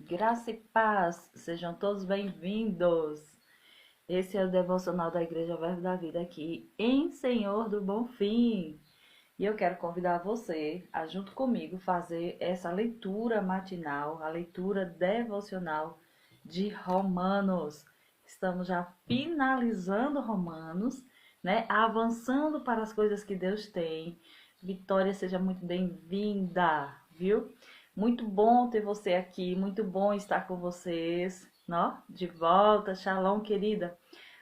Graça e paz, sejam todos bem-vindos. Esse é o devocional da Igreja Verbo da Vida aqui em Senhor do Bom Fim. E eu quero convidar você a, junto comigo, fazer essa leitura matinal, a leitura devocional de Romanos. Estamos já finalizando Romanos, né? Avançando para as coisas que Deus tem. Vitória, seja muito bem-vinda, viu? Muito bom ter você aqui, muito bom estar com vocês, ó, de volta. Shalom, querida.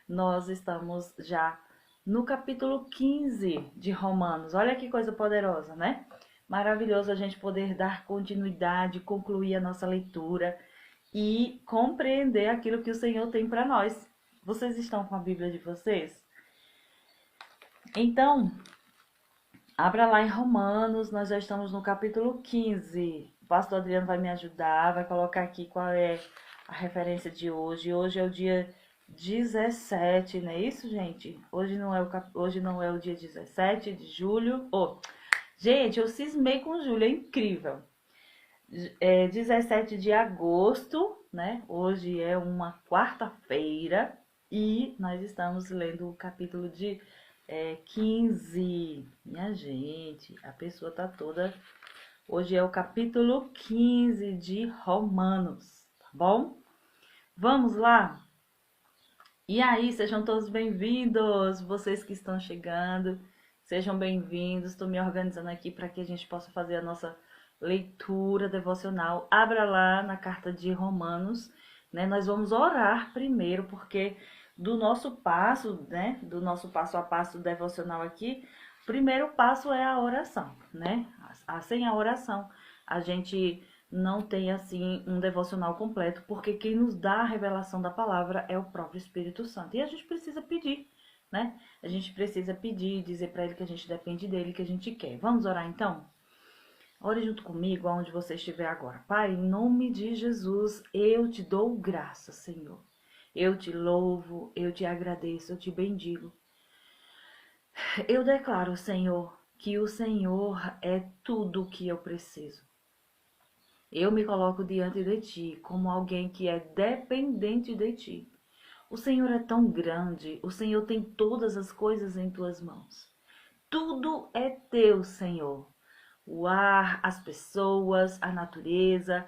Nós estamos já no capítulo 15 de Romanos. Olha que coisa poderosa, né? Maravilhoso a gente poder dar continuidade, concluir a nossa leitura e compreender aquilo que o Senhor tem para nós. Vocês estão com a Bíblia de vocês? Então, abra lá em Romanos, nós já estamos no capítulo 15. O pastor Adriano vai me ajudar, vai colocar aqui qual é a referência de hoje. Hoje é o dia 17, não é isso, gente? Hoje não é o dia 17 de julho. Gente, eu cismei com julho, é incrível. É 17 de agosto, né? Hoje é uma quarta-feira e nós estamos lendo o capítulo de 15. Minha gente, a pessoa tá toda... Hoje é o capítulo 15 de Romanos, tá bom? Vamos lá? E aí, sejam todos bem-vindos, vocês que estão chegando, sejam bem-vindos. Estou me organizando aqui para que a gente possa fazer a nossa leitura devocional. Abra lá na carta de Romanos, né? Nós vamos orar primeiro, porque do nosso passo, né? Do nosso passo a passo devocional aqui, o primeiro passo é a oração, né? Sem a oração, a gente não tem assim um devocional completo, porque quem nos dá a revelação da palavra é o próprio Espírito Santo. E a gente precisa pedir, né? A gente precisa pedir, dizer para ele que a gente depende dele, que a gente quer. Vamos orar então? Ore junto comigo aonde você estiver agora. Pai, em nome de Jesus, eu te dou graça, Senhor. Eu te louvo, eu te agradeço, eu te bendigo. Eu declaro, Senhor, que o Senhor é tudo o que eu preciso. Eu me coloco diante de ti como alguém que é dependente de ti. O Senhor é tão grande, o Senhor tem todas as coisas em tuas mãos. Tudo é teu, Senhor. O ar, as pessoas, a natureza,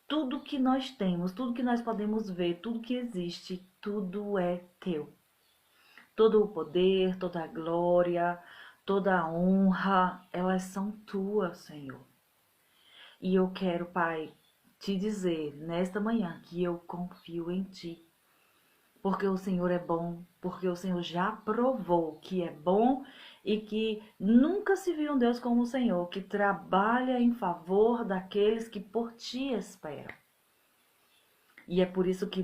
tudo que nós temos, tudo que nós podemos ver, tudo que existe, tudo é teu. Todo o poder, toda a glória, toda a honra, elas são tuas, Senhor. E eu quero, Pai, te dizer nesta manhã que eu confio em ti. Porque o Senhor é bom, porque o Senhor já provou que é bom e que nunca se viu um Deus como o Senhor, que trabalha em favor daqueles que por ti esperam. E é por isso que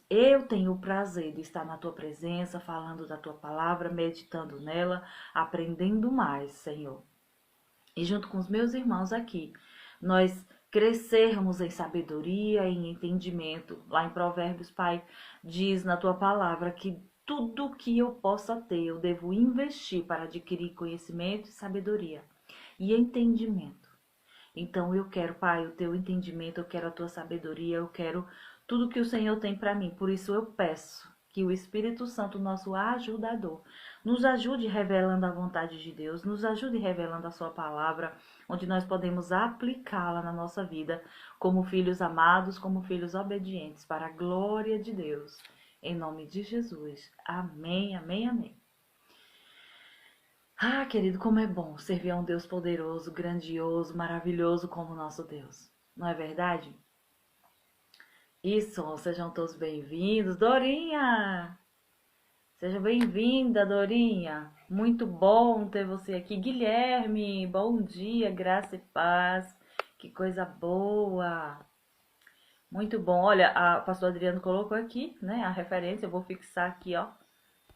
eu tenho o prazer de estar na tua presença, falando da tua palavra, meditando nela, aprendendo mais, Senhor. E junto com os meus irmãos aqui, nós crescermos em sabedoria e em entendimento. Lá em Provérbios, Pai, diz na tua palavra que tudo que eu possa ter, eu devo investir para adquirir conhecimento e sabedoria e entendimento. Então eu quero, Pai, o teu entendimento, eu quero a tua sabedoria, eu quero tudo que o Senhor tem para mim. Por isso eu peço que o Espírito Santo, nosso ajudador, nos ajude revelando a vontade de Deus, nos ajude revelando a sua palavra, onde nós podemos aplicá-la na nossa vida como filhos amados, como filhos obedientes, para a glória de Deus. Em nome de Jesus. Amém, amém, amém. Ah, querido, como é bom servir a um Deus poderoso, grandioso, maravilhoso como o nosso Deus. Não é verdade? Isso, sejam todos bem-vindos. Dorinha! Seja bem-vinda, Dorinha. Muito bom ter você aqui. Guilherme, bom dia, graça e paz. Que coisa boa. Muito bom. Olha, o pastor Adriano colocou aqui, né, a referência. Eu vou fixar aqui, ó.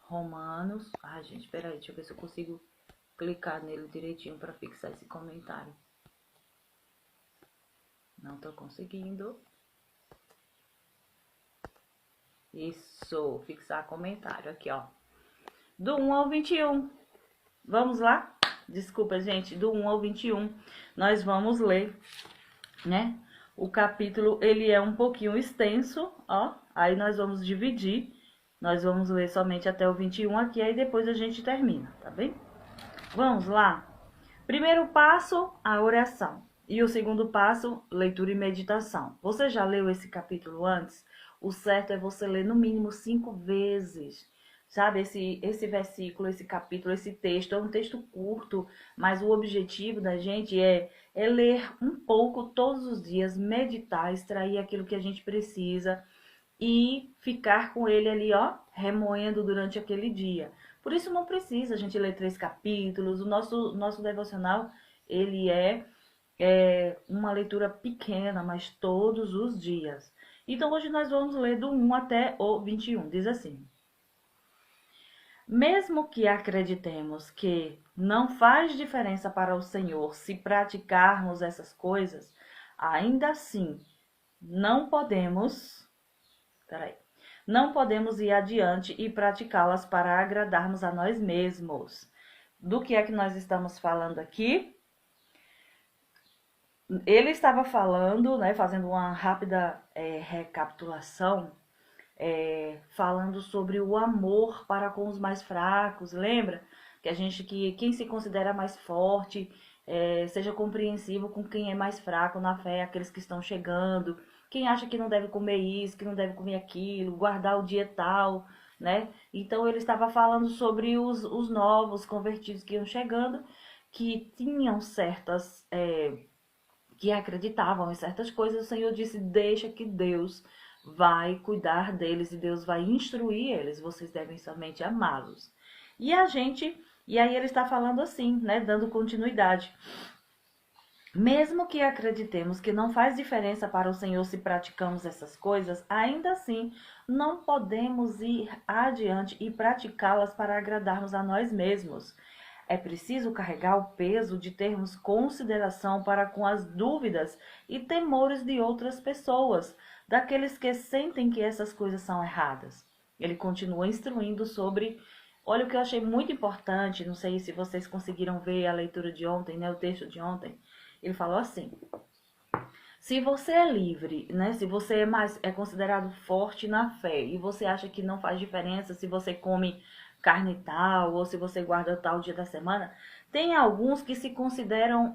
Romanos. Ah, gente, peraí, deixa eu ver se eu consigo clicar nele direitinho para fixar esse comentário. Não tô conseguindo. Isso, fixar comentário aqui, ó. Do 1 ao 21. Vamos lá? Desculpa, gente, do 1 ao 21. Nós vamos ler, né? O capítulo, ele é um pouquinho extenso, ó. Aí nós vamos dividir. Nós vamos ler somente até o 21 aqui, aí depois a gente termina, tá bem? Vamos lá. Primeiro passo, a oração. E o segundo passo, leitura e meditação. Você já leu esse capítulo antes? O certo é você ler no mínimo 5 vezes. Sabe, esse versículo, esse capítulo, esse texto é um texto curto, mas o objetivo da gente é ler um pouco todos os dias, meditar, extrair aquilo que a gente precisa e ficar com ele ali, ó, remoendo durante aquele dia. Por isso não precisa a gente ler 3 capítulos. O nosso devocional, ele é uma leitura pequena, mas todos os dias. Então hoje nós vamos ler do 1 até o 21. Diz assim: mesmo que acreditemos que não faz diferença para o Senhor se praticarmos essas coisas, ainda assim não podemos, não podemos ir adiante e praticá-las para agradarmos a nós mesmos. Do que é que nós estamos falando aqui? Ele estava falando, né, fazendo uma rápida recapitulação, falando sobre o amor para com os mais fracos. Lembra que quem se considera mais forte, seja compreensivo com quem é mais fraco na fé, aqueles que estão chegando, quem acha que não deve comer isso, que não deve comer aquilo, guardar o dia tal, né? Então ele estava falando sobre os novos convertidos que iam chegando, que tinham que acreditavam em certas coisas. O Senhor disse: deixa que Deus vai cuidar deles e Deus vai instruir eles, vocês devem somente amá-los. E aí ele está falando assim, né, dando continuidade. Mesmo que acreditemos que não faz diferença para o Senhor se praticamos essas coisas, ainda assim não podemos ir adiante e praticá-las para agradarmos a nós mesmos. É preciso carregar o peso de termos consideração para com as dúvidas e temores de outras pessoas, daqueles que sentem que essas coisas são erradas. Ele continua instruindo sobre. Olha o que eu achei muito importante, não sei se vocês conseguiram ver a leitura de ontem, né, o texto de ontem. Ele falou assim: se você é livre, né? Se você é considerado forte na fé e você acha que não faz diferença se você come carne tal ou se você guarda tal dia da semana, tem alguns que se consideram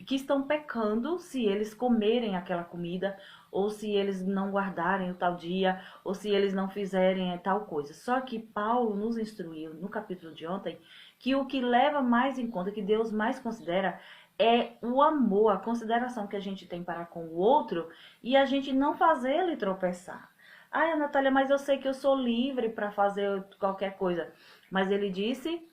que estão pecando se eles comerem aquela comida ou se eles não guardarem o tal dia ou se eles não fizerem tal coisa. Só que Paulo nos instruiu no capítulo de ontem que o que leva mais em conta, que Deus mais considera, é o amor, a consideração que a gente tem para com o outro e a gente não fazer ele tropeçar. Ai, Natália, mas eu sei que eu sou livre para fazer qualquer coisa. Mas ele disse: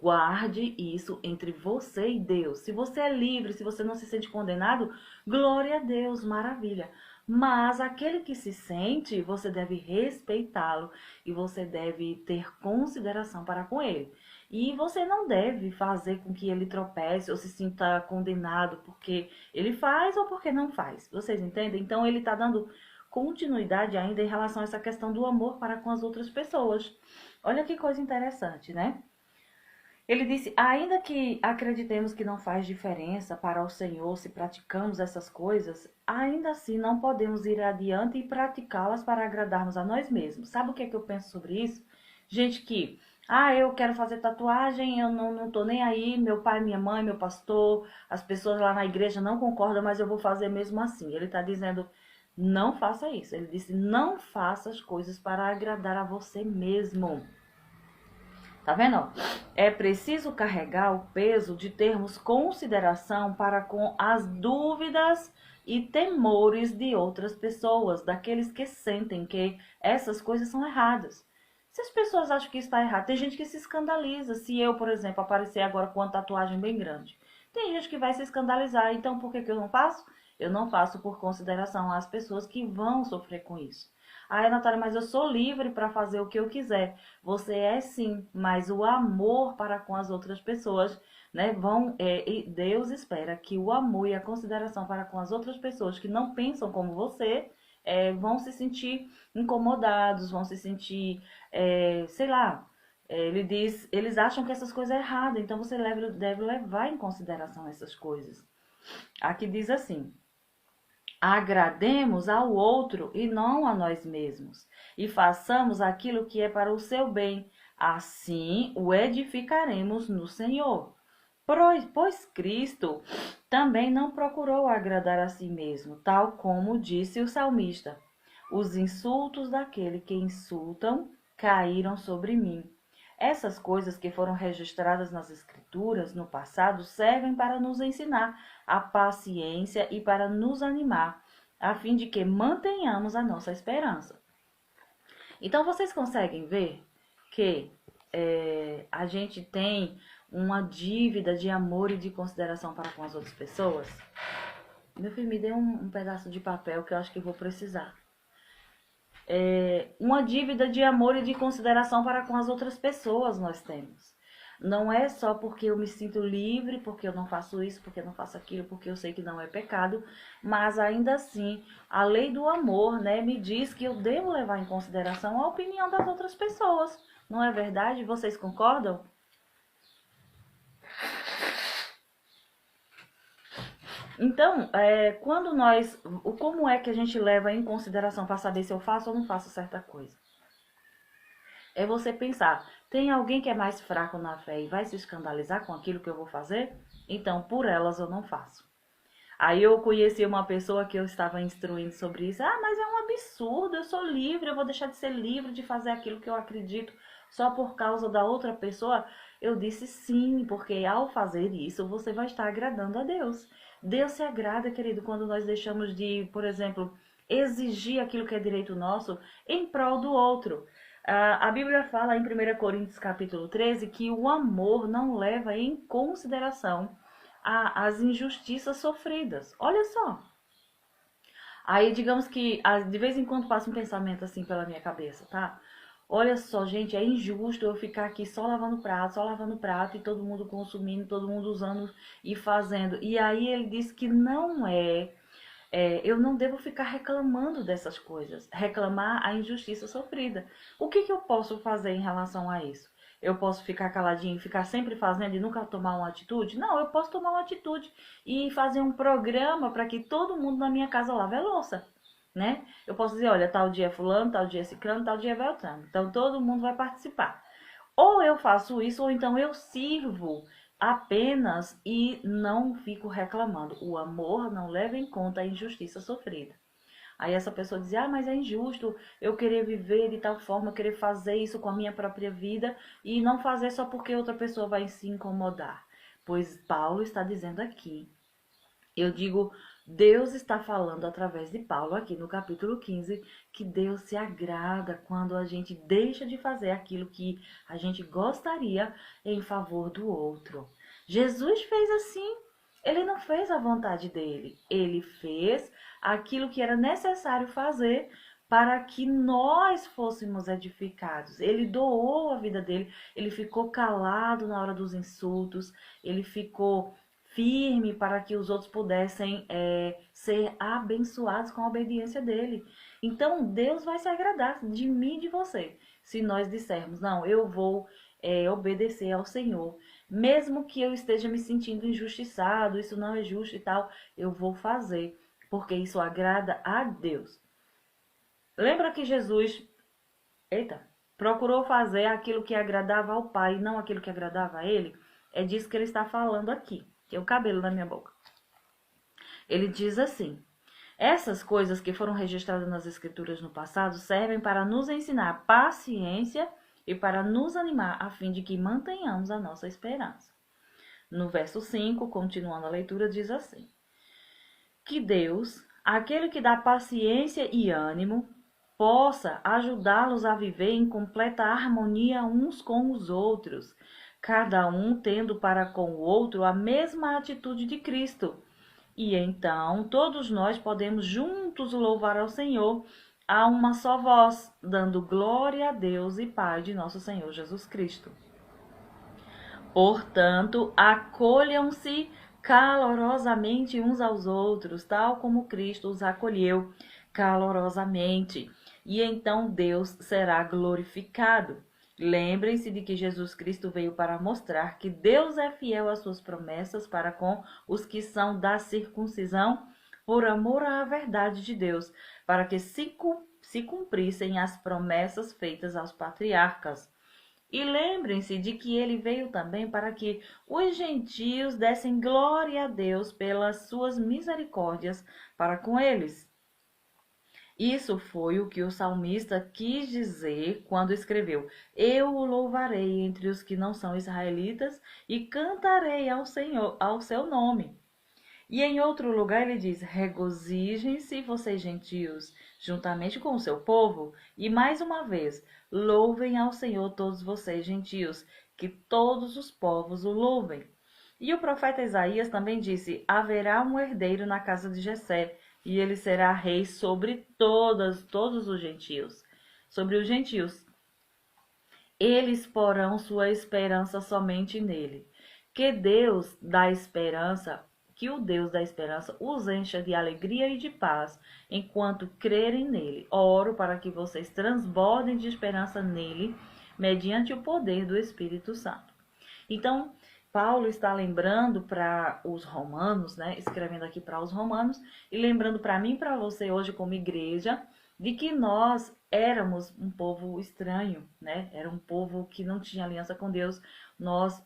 guarde isso entre você e Deus. Se você é livre, se você não se sente condenado, glória a Deus, maravilha. Mas aquele que se sente, você deve respeitá-lo e você deve ter consideração para com ele. E você não deve fazer com que ele tropece ou se sinta condenado porque ele faz ou porque não faz. Vocês entendem? Então ele está dando continuidade ainda em relação a essa questão do amor para com as outras pessoas. Olha que coisa interessante, né? Ele disse: ainda que acreditemos que não faz diferença para o Senhor se praticamos essas coisas, ainda assim não podemos ir adiante e praticá-las para agradarmos a nós mesmos. Sabe o que é que eu penso sobre isso? Gente que, eu quero fazer tatuagem, eu não tô nem aí, meu pai, minha mãe, meu pastor, as pessoas lá na igreja não concordam, mas eu vou fazer mesmo assim. Ele está dizendo: não faça isso. Ele disse: não faça as coisas para agradar a você mesmo. Tá vendo? É preciso carregar o peso de termos consideração para com as dúvidas e temores de outras pessoas, daqueles que sentem que essas coisas são erradas. Se as pessoas acham que está errado, tem gente que se escandaliza. Se eu, por exemplo, aparecer agora com uma tatuagem bem grande, tem gente que vai se escandalizar. Então, por que eu não faço? Eu não faço por consideração às pessoas que vão sofrer com isso. Natália, mas eu sou livre para fazer o que eu quiser. Você é sim, mas o amor para com as outras pessoas, né, e Deus espera que o amor e a consideração para com as outras pessoas que não pensam como você, vão se sentir incomodados, vão se sentir, sei lá, ele diz, eles acham que essas coisas é errada, então você deve levar em consideração essas coisas. Aqui diz assim: agrademos ao outro e não a nós mesmos, e façamos aquilo que é para o seu bem. Assim o edificaremos no Senhor. Pois Cristo também não procurou agradar a si mesmo, tal como disse o salmista: os insultos daquele que insultam caíram sobre mim. Essas coisas que foram registradas nas Escrituras no passado servem para nos ensinar a paciência e para nos animar, a fim de que mantenhamos a nossa esperança. Então, vocês conseguem ver que a gente tem uma dívida de amor e de consideração para com as outras pessoas? Meu filho, me dê um pedaço de papel que eu acho que eu vou precisar. Uma dívida de amor e de consideração para com as outras pessoas nós temos. Não é só porque eu me sinto livre, porque eu não faço isso, porque eu não faço aquilo, porque eu sei que não é pecado, mas ainda assim, a lei do amor, né, me diz que eu devo levar em consideração a opinião das outras pessoas. Não é verdade? Vocês concordam? Então, como é que a gente leva em consideração para saber se eu faço ou não faço certa coisa? É você pensar, tem alguém que é mais fraco na fé e vai se escandalizar com aquilo que eu vou fazer? Então, por elas eu não faço. Aí eu conheci uma pessoa que eu estava instruindo sobre isso. Ah, mas é um absurdo, eu sou livre, eu vou deixar de ser livre de fazer aquilo que eu acredito só por causa da outra pessoa? Eu disse sim, porque ao fazer isso você vai estar agradando a Deus. Deus se agrada, querido, quando nós deixamos de, por exemplo, exigir aquilo que é direito nosso em prol do outro. A Bíblia fala em 1 Coríntios capítulo 13 que o amor não leva em consideração as injustiças sofridas. Olha só. Aí, digamos que de vez em quando passa um pensamento assim pela minha cabeça, tá? Olha só, gente, é injusto eu ficar aqui só lavando prato e todo mundo consumindo, todo mundo usando e fazendo. E aí ele diz que não eu não devo ficar reclamando dessas coisas, reclamar a injustiça sofrida. O que eu posso fazer em relação a isso? Eu posso ficar caladinho e ficar sempre fazendo e nunca tomar uma atitude? Não, eu posso tomar uma atitude e fazer um programa para que todo mundo na minha casa lave a louça, né? Eu posso dizer, olha, tal dia é fulano, tal dia é ciclano, tal dia é beltrano. Então todo mundo vai participar. Ou eu faço isso, ou então eu sirvo apenas e não fico reclamando. O amor não leva em conta a injustiça sofrida. Aí essa pessoa diz, ah, mas é injusto eu querer viver de tal forma, querer fazer isso com a minha própria vida e não fazer só porque outra pessoa vai se incomodar. Pois Paulo está dizendo aqui, eu digo, Deus está falando através de Paulo aqui no capítulo 15, que Deus se agrada quando a gente deixa de fazer aquilo que a gente gostaria em favor do outro. Jesus fez assim. Ele não fez a vontade dele. Ele fez aquilo que era necessário fazer para que nós fôssemos edificados. Ele doou a vida dele. Ele ficou calado na hora dos insultos. Ele ficou firme para que os outros pudessem ser abençoados com a obediência dele. Então, Deus vai se agradar de mim e de você. Se nós dissermos, não, eu vou obedecer ao Senhor. Mesmo que eu esteja me sentindo injustiçado, isso não é justo e tal, eu vou fazer, porque isso agrada a Deus. Lembra que Jesus, procurou fazer aquilo que agradava ao Pai e não aquilo que agradava a ele? É disso que ele está falando aqui. Tem o cabelo na minha boca. Ele diz assim: essas coisas que foram registradas nas Escrituras no passado servem para nos ensinar paciência e para nos animar a fim de que mantenhamos a nossa esperança. No verso 5, continuando a leitura, diz assim: que Deus, aquele que dá paciência e ânimo, possa ajudá-los a viver em completa harmonia uns com os outros, cada um tendo para com o outro a mesma atitude de Cristo. E então todos nós podemos juntos louvar ao Senhor a uma só voz, dando glória a Deus e Pai de nosso Senhor Jesus Cristo. Portanto, acolham-se calorosamente uns aos outros, tal como Cristo os acolheu calorosamente, e então Deus será glorificado. Lembrem-se de que Jesus Cristo veio para mostrar que Deus é fiel às suas promessas para com os que são da circuncisão, por amor à verdade de Deus, para que se cumprissem as promessas feitas aos patriarcas. E lembrem-se de que ele veio também para que os gentios dessem glória a Deus pelas suas misericórdias para com eles. Isso foi o que o salmista quis dizer quando escreveu: Eu o louvarei entre os que não são israelitas e cantarei ao Senhor, ao seu nome. E em outro lugar ele diz: Regozijem-se vocês gentios, juntamente com o seu povo, e mais uma vez, louvem ao Senhor todos vocês gentios, que todos os povos o louvem. E o profeta Isaías também disse: Haverá um herdeiro na casa de Jessé, e ele será rei sobre todos os gentios. Sobre os gentios. Eles porão sua esperança somente nele. Que Deus da esperança, que o Deus da esperança os encha de alegria e de paz, enquanto crerem nele. Oro para que vocês transbordem de esperança nele, mediante o poder do Espírito Santo. Então, Paulo está lembrando para os romanos, né, escrevendo aqui para os romanos, e lembrando para mim e para você hoje como igreja, de que nós éramos um povo estranho, né? Era um povo que não tinha aliança com Deus. Nós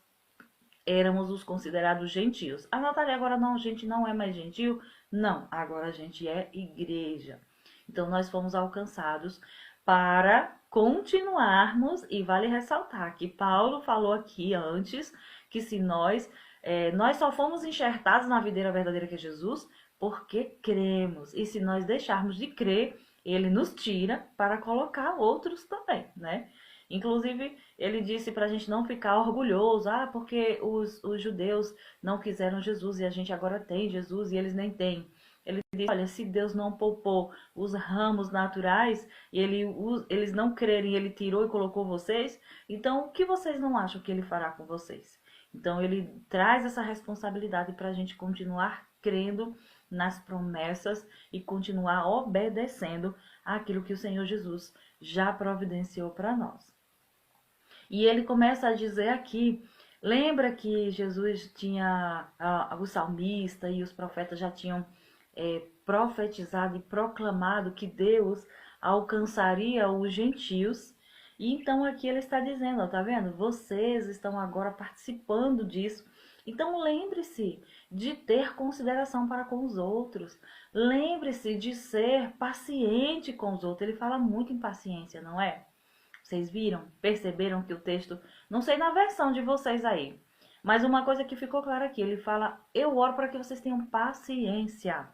éramos os considerados gentios. A Natália, agora não, a gente não é mais gentil? Não, agora a gente é igreja. Então nós fomos alcançados para continuarmos, e vale ressaltar que Paulo falou aqui antes que se nós só fomos enxertados na videira verdadeira que é Jesus porque cremos. E se nós deixarmos de crer, ele nos tira para colocar outros também, né? Inclusive, ele disse para a gente não ficar orgulhoso, porque os judeus não quiseram Jesus e a gente agora tem Jesus e eles nem têm. Ele disse: olha, se Deus não poupou os ramos naturais e eles não crerem, ele tirou e colocou vocês, então o que vocês não acham que ele fará com vocês? Então, ele traz essa responsabilidade para a gente continuar crendo nas promessas e continuar obedecendo àquilo que o Senhor Jesus já providenciou para nós. E ele começa a dizer aqui, lembra que Jesus tinha, o salmista e os profetas já tinham profetizado e proclamado que Deus alcançaria os gentios. E então aqui ele está dizendo, ó, tá vendo? Vocês estão agora participando disso. Então lembre-se de ter consideração para com os outros. Lembre-se de ser paciente com os outros. Ele fala muito em paciência, não é? Vocês viram? Perceberam que o texto, não sei na versão de vocês aí, mas uma coisa que ficou clara aqui, ele fala: eu oro para que vocês tenham paciência.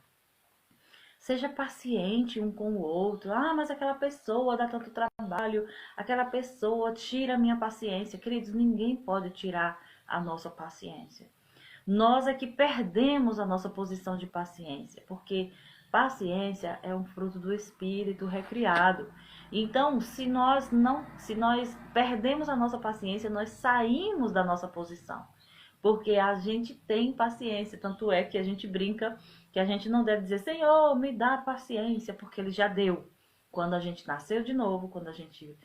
Seja paciente um com o outro. Mas aquela pessoa dá tanto trabalho, aquela pessoa tira a minha paciência. Queridos, ninguém pode tirar a nossa paciência. Nós é que perdemos a nossa posição de paciência, porque paciência é um fruto do Espírito recriado. Então, se nós perdemos a nossa paciência, nós saímos da nossa posição. Porque a gente tem paciência, tanto é que a gente brinca que a gente não deve dizer: Senhor, me dá paciência, porque ele já deu. Quando a gente nasceu de novo, quando a gente,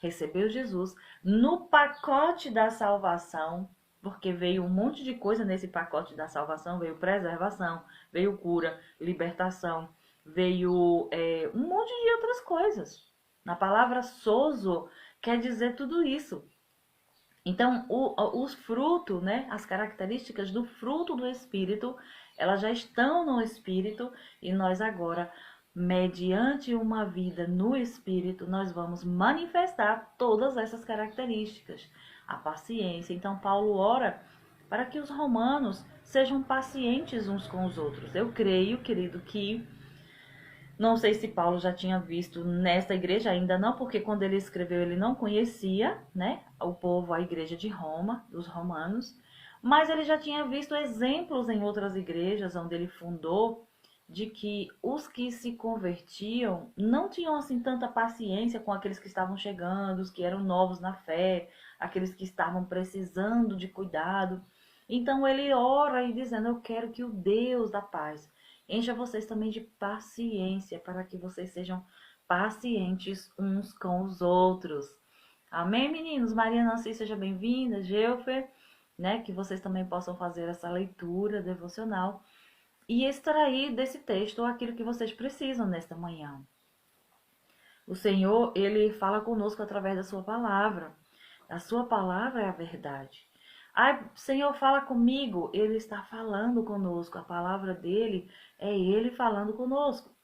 recebeu Jesus, no pacote da salvação, porque veio um monte de coisa nesse pacote da salvação, veio preservação, veio cura, libertação, veio um monte de outras coisas. Na palavra sozo quer dizer tudo isso. Então, os frutos, as características do fruto do Espírito, elas já estão no Espírito, e nós agora, mediante uma vida no Espírito, nós vamos manifestar todas essas características. A paciência. Então, Paulo ora para que os romanos sejam pacientes uns com os outros. Eu creio, querido, que não sei se Paulo já tinha visto nesta igreja, ainda não, porque quando ele escreveu ele não conhecia, o povo, a igreja de Roma, dos romanos, mas ele já tinha visto exemplos em outras igrejas onde ele fundou, de que os que se convertiam não tinham assim tanta paciência com aqueles que estavam chegando, os que eram novos na fé, aqueles que estavam precisando de cuidado. Então ele ora e dizendo: eu quero que o Deus da paz encha vocês também de paciência, para que vocês sejam pacientes uns com os outros. Amém, meninos? Maria Nancy, seja bem-vinda. Geufer, que vocês também possam fazer essa leitura devocional. e extrair desse texto aquilo que vocês precisam nesta manhã. O Senhor, Ele fala conosco através da sua palavra. A sua palavra é a verdade. Ai, Senhor, fala comigo. Ele está falando conosco. A palavra dele é Ele falando conosco.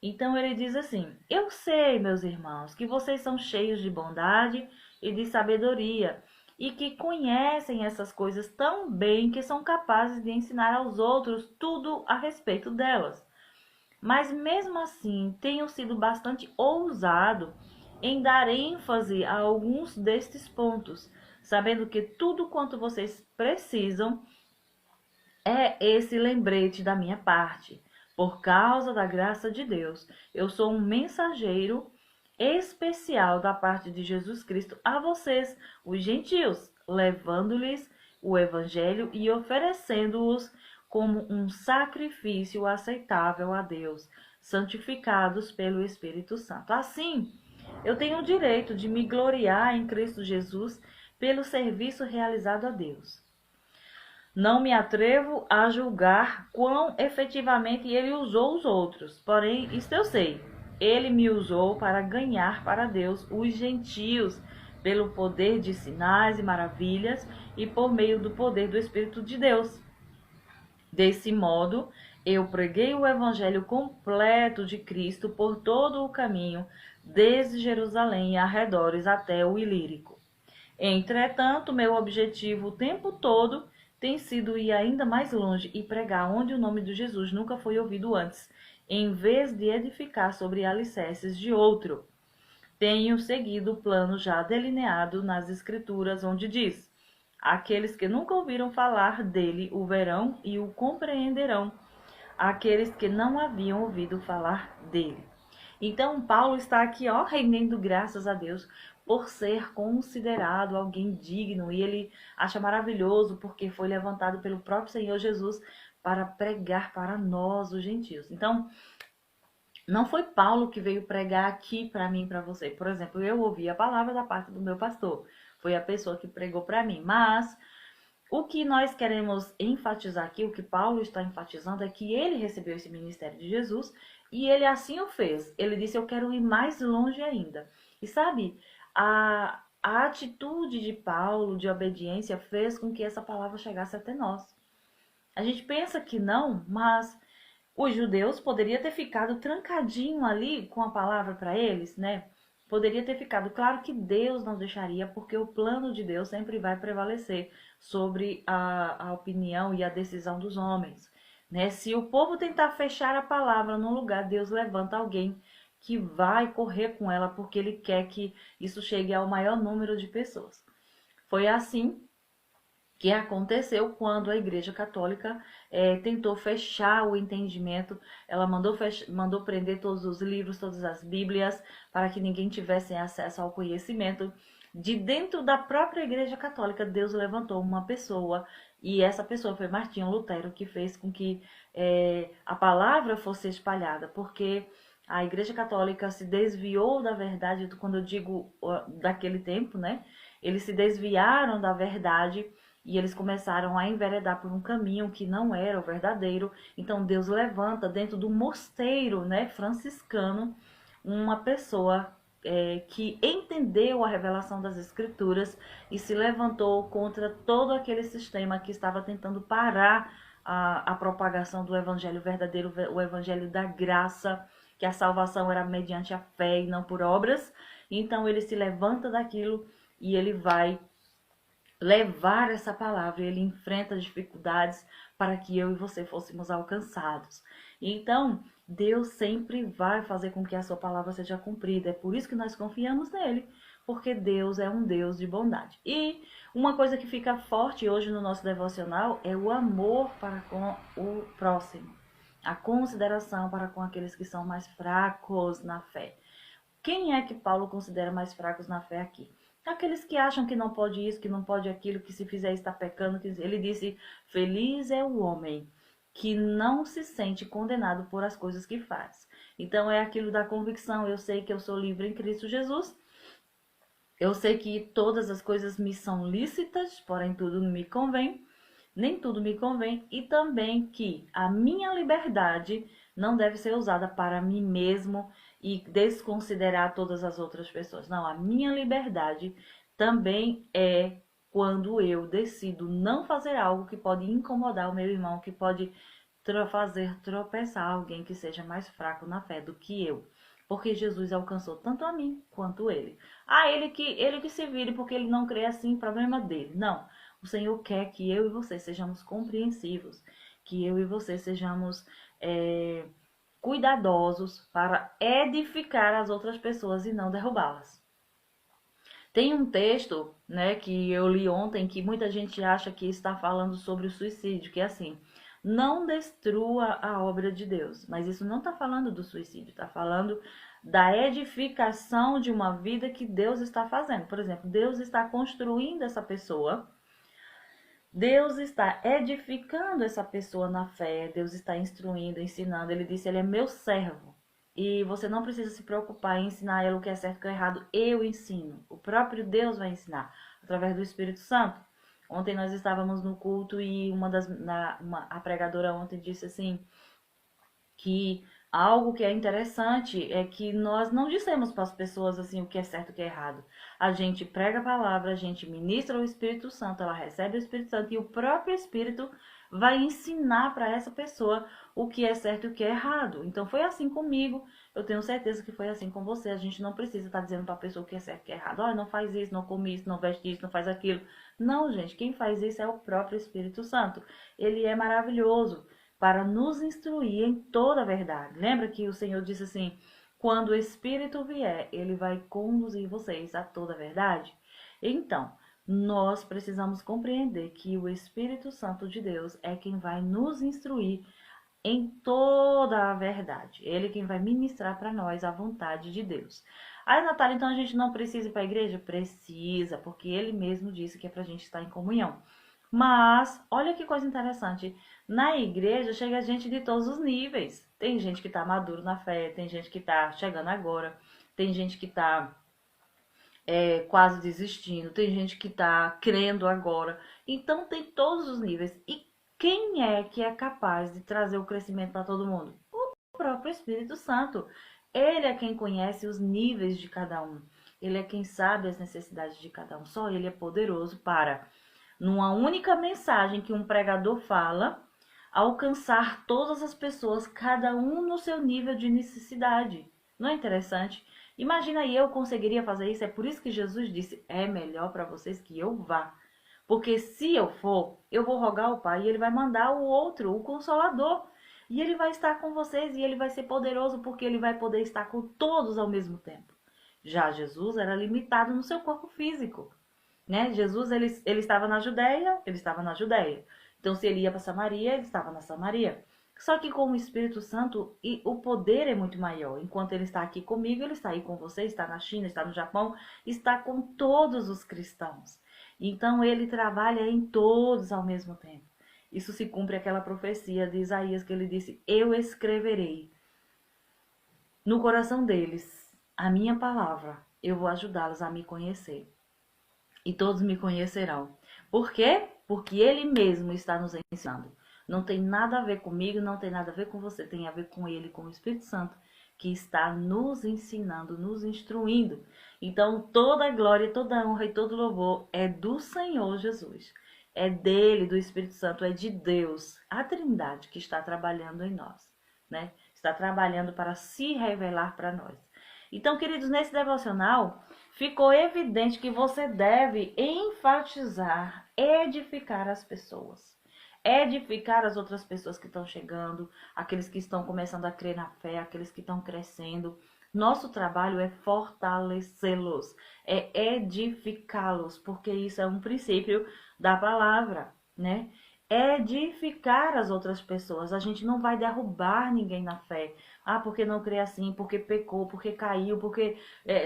Então ele diz assim: eu sei, meus irmãos, que vocês são cheios de bondade e de sabedoria, e que conhecem essas coisas tão bem que são capazes de ensinar aos outros tudo a respeito delas. Mas mesmo assim, tenho sido bastante ousado em dar ênfase a alguns destes pontos, sabendo que tudo quanto vocês precisam é esse lembrete da minha parte. Por causa da graça de Deus, eu sou um mensageiro especial da parte de Jesus Cristo a vocês, os gentios, levando-lhes o evangelho e oferecendo-os como um sacrifício aceitável a Deus, santificados pelo Espírito Santo. Assim, eu tenho o direito de me gloriar em Cristo Jesus pelo serviço realizado a Deus. Não me atrevo a julgar quão efetivamente ele usou os outros, porém, isto eu sei, ele me usou para ganhar para Deus os gentios, pelo poder de sinais e maravilhas e por meio do poder do Espírito de Deus. Desse modo, eu preguei o evangelho completo de Cristo por todo o caminho, desde Jerusalém e arredores até o Ilírico. Entretanto, meu objetivo o tempo todo tem sido ir ainda mais longe e pregar onde o nome de Jesus nunca foi ouvido antes, em vez de edificar sobre alicerces de outro. Tenho seguido o plano já delineado nas Escrituras, onde diz: aqueles que nunca ouviram falar dele o verão e o compreenderão, aqueles que não haviam ouvido falar dele. Então, Paulo está aqui, rendendo graças a Deus por ser considerado alguém digno, e ele acha maravilhoso porque foi levantado pelo próprio Senhor Jesus para pregar para nós, os gentios. Então, não foi Paulo que veio pregar aqui para mim e para você. Por exemplo, eu ouvi a palavra da parte do meu pastor, foi a pessoa que pregou para mim, mas o que nós queremos enfatizar aqui, o que Paulo está enfatizando, é que ele recebeu esse ministério de Jesus e ele assim o fez. Ele disse: eu quero ir mais longe ainda. E sabe, a atitude de Paulo de obediência fez com que essa palavra chegasse até nós. A gente pensa que não, mas os judeus poderiam ter ficado trancadinho ali com a palavra para eles, né? Poderia ter ficado. Claro que Deus não deixaria, porque o plano de Deus sempre vai prevalecer sobre a opinião e a decisão dos homens, né? Se o povo tentar fechar a palavra num lugar, Deus levanta alguém que vai correr com ela, porque ele quer que isso chegue ao maior número de pessoas. Foi assim que aconteceu quando a Igreja Católica tentou fechar o entendimento. Ela mandou prender todos os livros, todas as Bíblias, para que ninguém tivesse acesso ao conhecimento. De dentro da própria Igreja Católica, Deus levantou uma pessoa, e essa pessoa foi Martinho Lutero, que fez com que a palavra fosse espalhada, porque a Igreja Católica se desviou da verdade. Quando eu digo daquele tempo, né? Eles se desviaram da verdade e eles começaram a enveredar por um caminho que não era o verdadeiro. Então Deus levanta dentro do mosteiro, né, franciscano, uma pessoa que entendeu a revelação das Escrituras e se levantou contra todo aquele sistema que estava tentando parar a propagação do evangelho verdadeiro, o evangelho da graça, que a salvação era mediante a fé e não por obras. Então ele se levanta daquilo e ele vai levar essa palavra, ele enfrenta dificuldades para que eu e você fôssemos alcançados. Então, Deus sempre vai fazer com que a sua palavra seja cumprida. É por isso que nós confiamos nele, porque Deus é um Deus de bondade. E uma coisa que fica forte hoje no nosso devocional é o amor para com o próximo, a consideração para com aqueles que são mais fracos na fé. Quem é que Paulo considera mais fracos na fé aqui? Aqueles que acham que não pode isso, que não pode aquilo, que se fizer está pecando. Ele disse: feliz é o homem que não se sente condenado por as coisas que faz. Então é aquilo da convicção. Eu sei que eu sou livre em Cristo Jesus. Eu sei que todas as coisas me são lícitas, porém tudo não me convém. nem tudo me convém e também que a minha liberdade não deve ser usada para mim mesmo e desconsiderar todas as outras pessoas. Não, a minha liberdade também é quando eu decido não fazer algo que pode incomodar o meu irmão, que pode fazer tropeçar alguém que seja mais fraco na fé do que eu. Porque Jesus alcançou tanto a mim quanto ele. Ah, ele que se vire porque ele não crê assim, problema dele. Não. O Senhor quer que eu e você sejamos compreensivos, que eu e você sejamos cuidadosos para edificar as outras pessoas e não derrubá-las. Tem um texto, né, que eu li ontem que muita gente acha que está falando sobre o suicídio, que é assim: não destrua a obra de Deus. Mas isso não está falando do suicídio, está falando da edificação de uma vida que Deus está fazendo. Por exemplo, Deus está construindo essa pessoa. Deus está edificando essa pessoa na fé, Deus está instruindo, ensinando. Ele disse, ele é meu servo. E você não precisa se preocupar em ensinar ele o que é certo e o que é errado. Eu ensino. O próprio Deus vai ensinar, através do Espírito Santo. Ontem nós estávamos no culto e a pregadora ontem disse assim, que algo que é interessante é que nós não dissemos para as pessoas assim o que é certo e o que é errado. A gente prega a palavra, a gente ministra o Espírito Santo, ela recebe o Espírito Santo e o próprio Espírito vai ensinar para essa pessoa o que é certo e o que é errado. Então foi assim comigo, eu tenho certeza que foi assim com você. A gente não precisa estar dizendo para a pessoa o que é certo e o que é errado. Olha, não faz isso, não come isso, não veste isso, não faz aquilo. Não, gente, quem faz isso é o próprio Espírito Santo. Ele é maravilhoso para nos instruir em toda a verdade. Lembra que o Senhor disse assim, quando o Espírito vier, ele vai conduzir vocês a toda a verdade? Então, nós precisamos compreender que o Espírito Santo de Deus é quem vai nos instruir em toda a verdade. Ele é quem vai ministrar para nós a vontade de Deus. Aí, Natália, então a gente não precisa ir para a igreja? Precisa, porque ele mesmo disse que é para a gente estar em comunhão. Mas, olha que coisa interessante, na igreja chega gente de todos os níveis. Tem gente que está maduro na fé, tem gente que está chegando agora, tem gente que está quase desistindo, tem gente que está crendo agora. Então, tem todos os níveis. E quem é que é capaz de trazer o crescimento para todo mundo? O próprio Espírito Santo. Ele é quem conhece os níveis de cada um. Ele é quem sabe as necessidades de cada um. Só ele é poderoso para, numa única mensagem que um pregador fala, alcançar todas as pessoas, cada um no seu nível de necessidade. Não é interessante? Imagina aí, eu conseguiria fazer isso? É por isso que Jesus disse, é melhor para vocês que eu vá. Porque se eu for, eu vou rogar ao Pai e ele vai mandar o outro, o Consolador. E ele vai estar com vocês e ele vai ser poderoso porque ele vai poder estar com todos ao mesmo tempo. Já Jesus era limitado no seu corpo físico, né? Jesus, ele estava na Judéia, ele estava na Judéia. Então, se ele ia para Samaria, ele estava na Samaria. Só que com o Espírito Santo, o poder é muito maior. Enquanto ele está aqui comigo, ele está aí com você, está na China, está no Japão, está com todos os cristãos. Então, ele trabalha em todos ao mesmo tempo. Isso se cumpre aquela profecia de Isaías que ele disse, eu escreverei no coração deles a minha palavra, eu vou ajudá-los a me conhecer. E todos me conhecerão. Por quê? Porque ele mesmo está nos ensinando. Não tem nada a ver comigo, não tem nada a ver com você, tem a ver com ele, com o Espírito Santo, que está nos ensinando, nos instruindo. Então, toda a glória, toda a honra e todo louvor é do Senhor Jesus. É dele, do Espírito Santo, é de Deus, a Trindade que está trabalhando em nós, né? Está trabalhando para se revelar para nós. Então, queridos, nesse devocional, ficou evidente que você deve enfatizar, edificar as pessoas. Edificar as outras pessoas que estão chegando, aqueles que estão começando a crer na fé, aqueles que estão crescendo. Nosso trabalho é fortalecê-los, é edificá-los, porque isso é um princípio da palavra, né? Edificar as outras pessoas. A gente não vai derrubar ninguém na fé. Ah, porque não crê assim, porque pecou, porque caiu, porque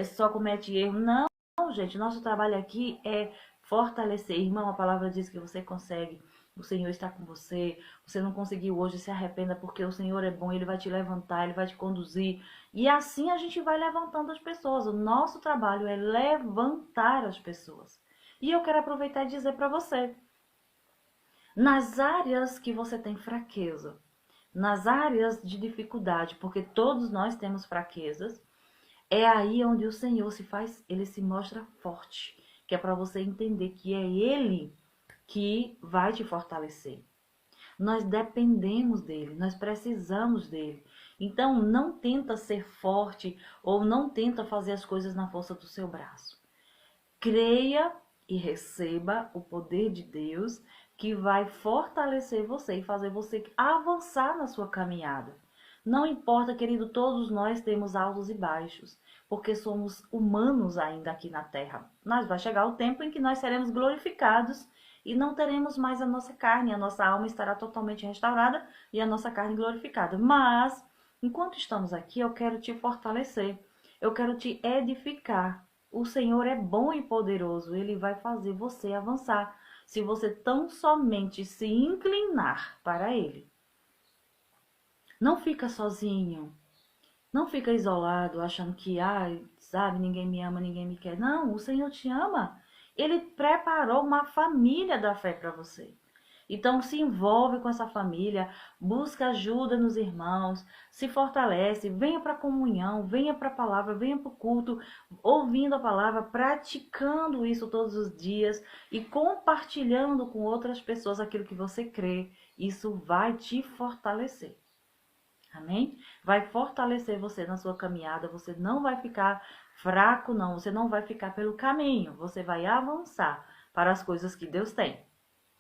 só comete erro. Não, gente, nosso trabalho aqui é fortalecer. Irmão, a palavra diz que você consegue. O Senhor está com você. Você não conseguiu hoje, se arrependa, porque o Senhor é bom, Ele vai te levantar, Ele vai te conduzir. E assim a gente vai levantando as pessoas. O nosso trabalho é levantar as pessoas. E eu quero aproveitar e dizer para você, nas áreas que você tem fraqueza, nas áreas de dificuldade, porque todos nós temos fraquezas. É aí onde o Senhor ele se mostra forte, que é para você entender que é Ele que vai te fortalecer. Nós dependemos dele, nós precisamos dele. Então, não tenta ser forte ou não tenta fazer as coisas na força do seu braço. Creia e receba o poder de Deus que vai fortalecer você e fazer você avançar na sua caminhada. Não importa, querido, todos nós temos altos e baixos, porque somos humanos ainda aqui na terra. Mas vai chegar o tempo em que nós seremos glorificados e não teremos mais a nossa carne, a nossa alma estará totalmente restaurada e a nossa carne glorificada. Mas, enquanto estamos aqui, eu quero te fortalecer, eu quero te edificar. O Senhor é bom e poderoso, Ele vai fazer você avançar, se você tão somente se inclinar para Ele. Não fica sozinho, não fica isolado, achando que, sabe, ninguém me ama, ninguém me quer. Não, o Senhor te ama. Ele preparou uma família da fé para você. Então se envolve com essa família, busca ajuda nos irmãos, se fortalece, venha para a comunhão, venha para a palavra, venha para o culto, ouvindo a palavra, praticando isso todos os dias e compartilhando com outras pessoas aquilo que você crê. Isso vai te fortalecer. Amém? Vai fortalecer você na sua caminhada, você não vai ficar fraco, não, você não vai ficar pelo caminho, você vai avançar para as coisas que Deus tem.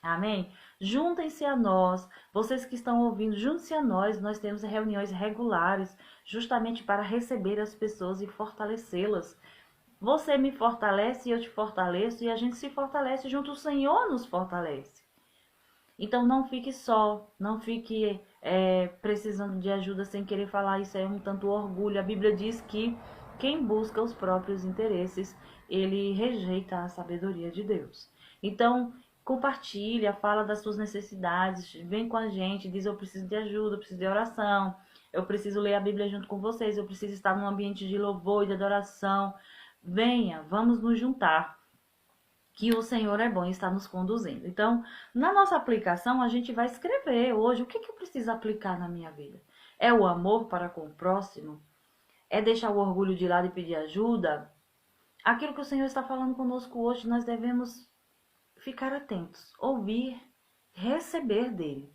Amém? Juntem-se a nós, vocês que estão ouvindo, juntem-se a nós temos reuniões regulares, justamente para receber as pessoas e fortalecê-las. Você me fortalece e eu te fortaleço, e a gente se fortalece junto, o Senhor nos fortalece. Então não fique só, não fique precisando de ajuda sem querer falar, isso é um tanto orgulho. A Bíblia diz que quem busca os próprios interesses, ele rejeita a sabedoria de Deus. Então, compartilha, fala das suas necessidades, vem com a gente, diz: eu preciso de ajuda, eu preciso de oração, eu preciso ler a Bíblia junto com vocês, eu preciso estar num ambiente de louvor e de adoração. Venha, vamos nos juntar, que o Senhor é bom e está nos conduzindo. Então, na nossa aplicação, a gente vai escrever hoje o que eu preciso aplicar na minha vida. É o amor para com o próximo? É deixar o orgulho de lado e pedir ajuda? Aquilo que o Senhor está falando conosco hoje, nós devemos ficar atentos, ouvir, receber dele.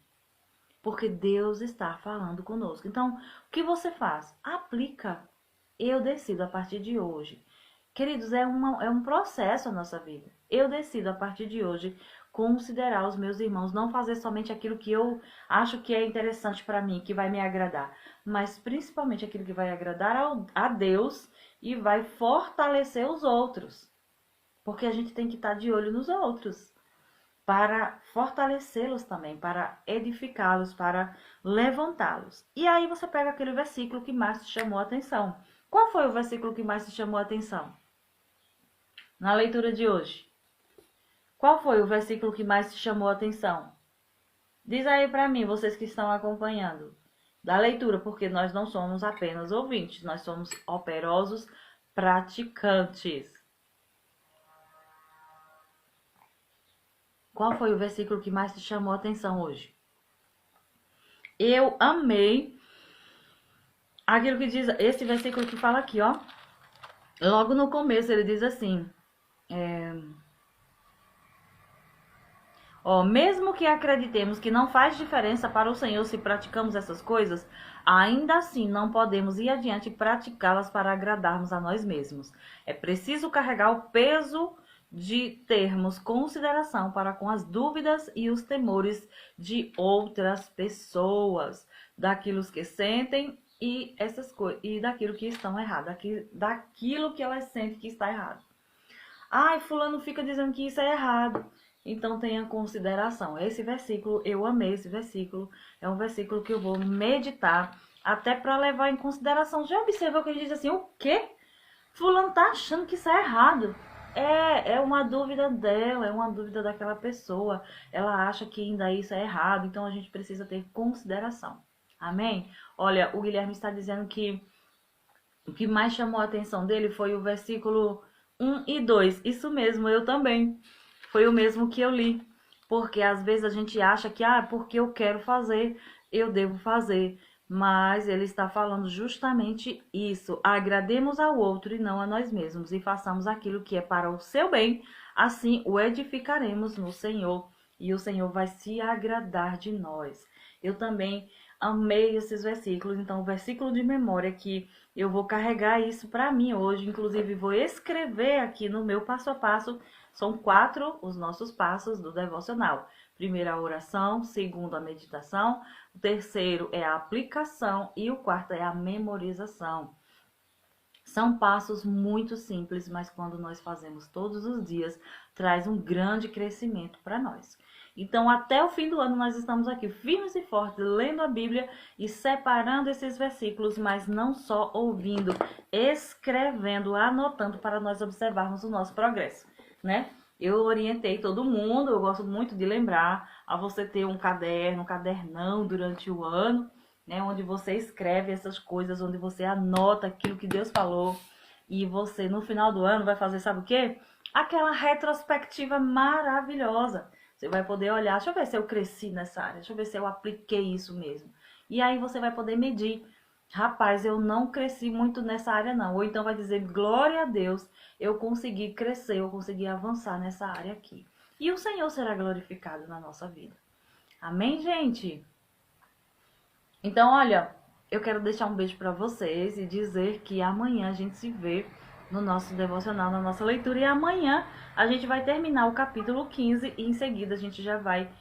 Porque Deus está falando conosco. Então, o que você faz? Aplica. Eu decido a partir de hoje. Queridos, é um processo a nossa vida. Eu decido a partir de hoje considerar os meus irmãos, não fazer somente aquilo que eu acho que é interessante para mim, que vai me agradar, mas principalmente aquilo que vai agradar a Deus e vai fortalecer os outros. Porque a gente tem que estar de olho nos outros, para fortalecê-los também, para edificá-los, para levantá-los. E aí você pega aquele versículo que mais te chamou a atenção. Qual foi o versículo que mais te chamou a atenção na leitura de hoje? Qual foi o versículo que mais te chamou a atenção? Diz aí para mim, vocês que estão acompanhando da leitura, porque nós não somos apenas ouvintes, nós somos operosos praticantes. Qual foi o versículo que mais te chamou a atenção hoje? Eu amei aquilo que diz, esse versículo que fala aqui, ó. Logo no começo ele diz assim: mesmo que acreditemos que não faz diferença para o Senhor se praticamos essas coisas, ainda assim não podemos ir adiante e praticá-las para agradarmos a nós mesmos. É preciso carregar o peso de termos consideração para com as dúvidas e os temores de outras pessoas, daquilo que sentem e essas coisas, e daquilo que estão errado, daquilo que elas sentem que está errado. Ai, fulano fica dizendo que isso é errado. Então tenha consideração. Esse versículo, eu amei esse versículo. É um versículo que eu vou meditar até para levar em consideração. Já observou que ele diz assim: o quê? Fulano tá achando que isso é errado. É uma dúvida dela, é uma dúvida daquela pessoa. Ela acha que ainda isso é errado. Então a gente precisa ter consideração. Amém? Olha, o Guilherme está dizendo que o que mais chamou a atenção dele foi o versículo 1 e 2. Isso mesmo, eu também. Foi o mesmo que eu li. Porque às vezes a gente acha que, porque eu quero fazer, eu devo fazer. Mas ele está falando justamente isso. Agrademos ao outro e não a nós mesmos. E façamos aquilo que é para o seu bem. Assim o edificaremos no Senhor. E o Senhor vai se agradar de nós. Eu também amei esses versículos. Então, o versículo de memória que eu vou carregar isso para mim hoje. Inclusive, vou escrever aqui no meu passo a passo. São 4 os nossos passos do devocional. Primeiro, a oração. Segundo, a meditação. O terceiro é a aplicação. E o quarto é a memorização. São passos muito simples, mas quando nós fazemos todos os dias, traz um grande crescimento para nós. Então, até o fim do ano, nós estamos aqui firmes e fortes, lendo a Bíblia e separando esses versículos, mas não só ouvindo, escrevendo, anotando para nós observarmos o nosso progresso, né? Eu orientei todo mundo, eu gosto muito de lembrar a você ter um caderno, um cadernão durante o ano, né, onde você escreve essas coisas, onde você anota aquilo que Deus falou, e você no final do ano vai fazer, sabe o quê? Aquela retrospectiva maravilhosa. Você vai poder olhar, deixa eu ver se eu cresci nessa área, deixa eu ver se eu apliquei isso mesmo. E aí você vai poder medir. Rapaz, eu não cresci muito nessa área não. Ou então vai dizer, glória a Deus, eu consegui crescer, eu consegui avançar nessa área aqui. E o Senhor será glorificado na nossa vida. Amém, gente? Então, olha, eu quero deixar um beijo para vocês e dizer que amanhã a gente se vê no nosso devocional, na nossa leitura. E amanhã a gente vai terminar o capítulo 15 e em seguida a gente já vai,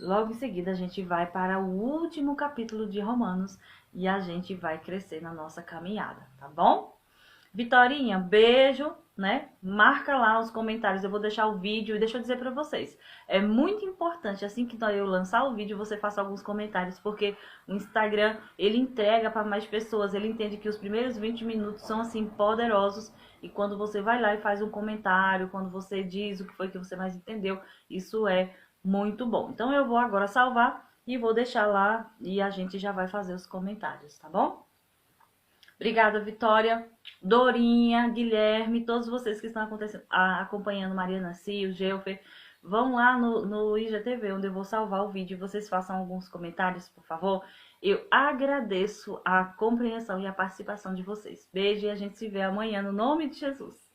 logo em seguida a gente vai para o último capítulo de Romanos e a gente vai crescer na nossa caminhada, tá bom? Vitorinha, beijo, né? Marca lá os comentários, eu vou deixar o vídeo e deixa eu dizer pra vocês. É muito importante, assim que eu lançar o vídeo, você faça alguns comentários, porque o Instagram, ele entrega para mais pessoas, ele entende que os primeiros 20 minutos são, assim, poderosos, e quando você vai lá e faz um comentário, quando você diz o que foi que você mais entendeu, isso é muito bom. Então eu vou agora salvar e vou deixar lá e a gente já vai fazer os comentários, tá bom? Obrigada, Vitória, Dorinha, Guilherme, todos vocês que estão acompanhando Mariana Cia, o Gelfer. Vão lá no IGTV, onde eu vou salvar o vídeo. Vocês façam alguns comentários, por favor. Eu agradeço a compreensão e a participação de vocês. Beijo e a gente se vê amanhã, no nome de Jesus.